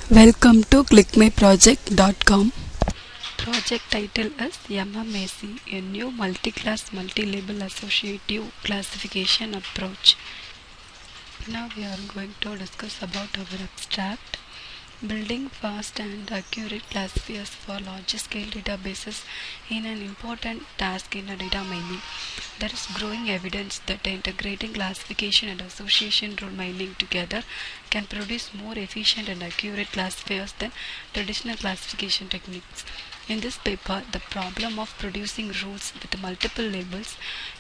Welcome to clickmyproject.com. Project title is MMAC, a new multi-class multi-label associative classification approach. Now we are going to discuss about our abstract. Building fast and accurate classifiers for large-scale databases is an important task in data mining. There is growing evidence that integrating classification and association rule mining together can produce more efficient and accurate classifiers than traditional classification techniques. In this paper, the problem of producing rules with multiple labels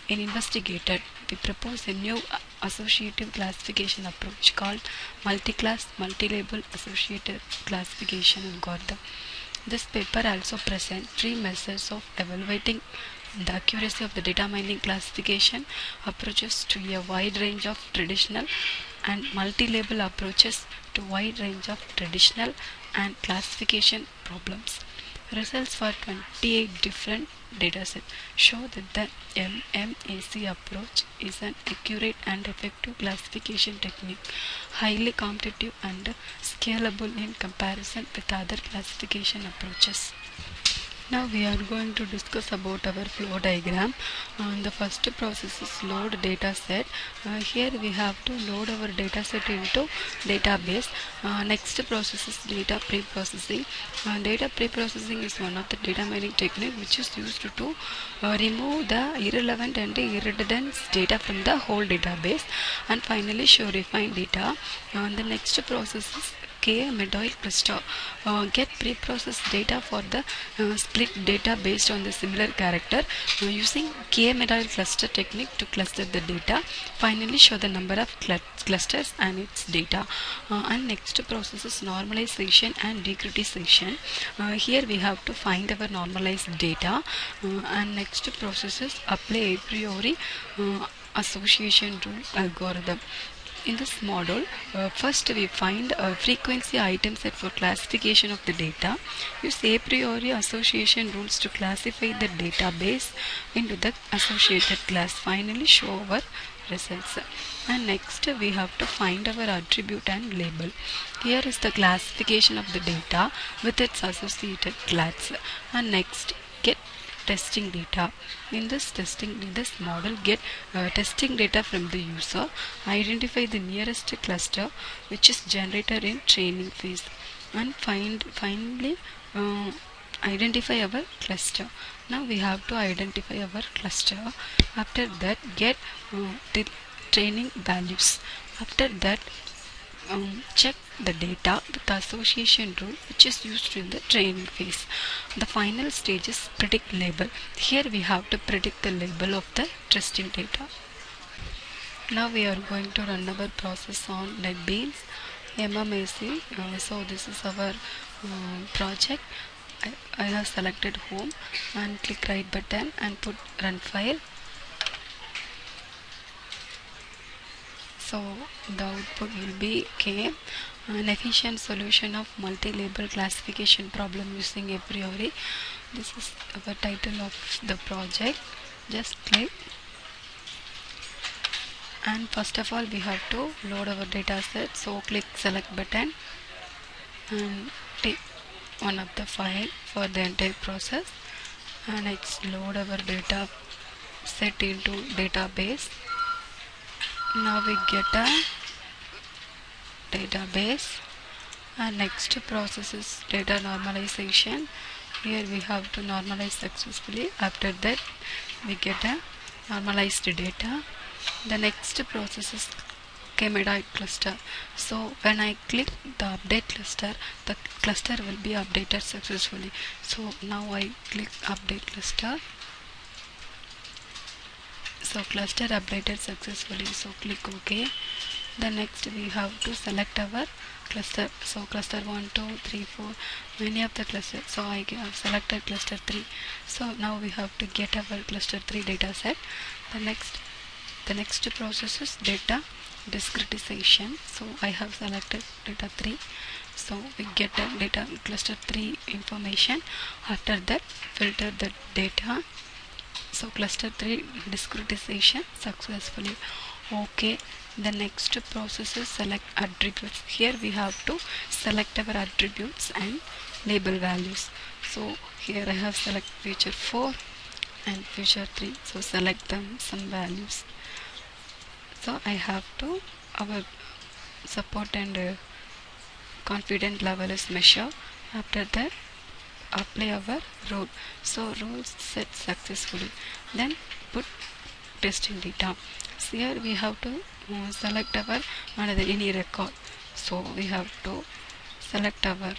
is investigated. We propose a new associative classification approach called multi-class multi-label associative classification algorithm. This paper also presents three methods of evaluating the accuracy of the data mining classification approaches to a wide range of traditional and multi-label approaches to wide range of traditional and classification problems. Results for 28 different datasets show that the MMAC approach is an accurate and effective classification technique, highly competitive and scalable in comparison with other classification approaches. Now we are going to discuss about our flow diagram. The first process is load data set. Here we have to load our data set into database. Next process is data pre-processing. Data pre-processing is one of the data mining technique which is used to remove the irrelevant and irredundant data from the whole database, and finally show refined data. The next process is K-medoil cluster. Get pre-processed data for the split data based on the similar character using K-medoil cluster technique to cluster the data. Finally show the number of clusters and its data. And next process is normalization and decritization. Here we have to find our normalized data. And next process is apply a priori association rule algorithm. In this model, first we find a frequency item set for classification of the data. Use a priori association rules to classify the database into the associated class. Finally show our results. And next we have to find our attribute and label. Here is the classification of the data with its associated class. And next get testing data. In this model, get testing data from the user, identify the nearest cluster which is generated in training phase, and finally identify our cluster. Now we have to identify our cluster. After that, get the training values. After that, check the data with the association rule which is used in the training phase. The final stage is predict label. Here we have to predict the label of the testing data. Now we are going to run our process on NetBeans MMAC. So this is our project. I have selected home and click right button and put run file. So the output will be K, an efficient solution of multi-label classification problem using a priori. This is our title of the project. Just click, and first of all we have to load our data set. So click select button and take one of the file for the entire process, and next load our data set into database. Now we get a database, and next process is data normalization. Here we have to normalize successfully. After that we get a normalized data. The next process is K-medoil cluster. So when I click the update cluster, the cluster will be updated successfully. So now I click update cluster. So cluster updated successfully. So click OK. The next we have to select our cluster. So cluster 1, 2, 3, 4, many of the clusters. So I have selected cluster 3. So now we have to get our cluster 3 data set. The next process is data discretization. So I have selected data 3. So we get a data cluster 3 information. After that filter the data. So cluster 3 discretization successfully. OK. The next process is select attributes. Here we have to select our attributes and label values. So here I have select feature 4 and feature 3. So select them some values. So I have to our support and confidence level is measure. After that apply our role. So role set successfully. Then put testing data. So here we have to select our another any record. So we have to select our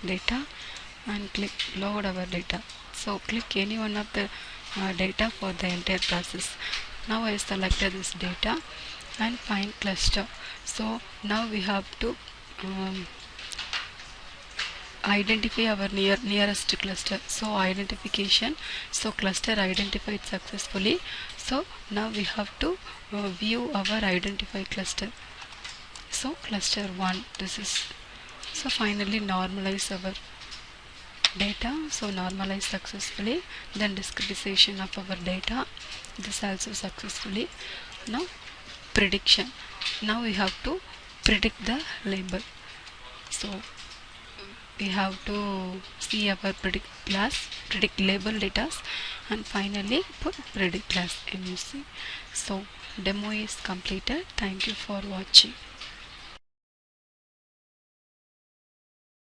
data and click load our data. So click any one of the data for the entire process. Now I selected this data and find cluster. So now we have to identify our nearest cluster. So identification. So cluster identified successfully. So now we have to view our identify cluster. So cluster 1, this is. So finally normalize our data. So normalize successfully. Then discretization of our data, this also successfully. Now prediction. Now we have to predict the label. So we have to see our predict class, predict label data, and finally put predict class MUC. So demo is completed. Thank you for watching.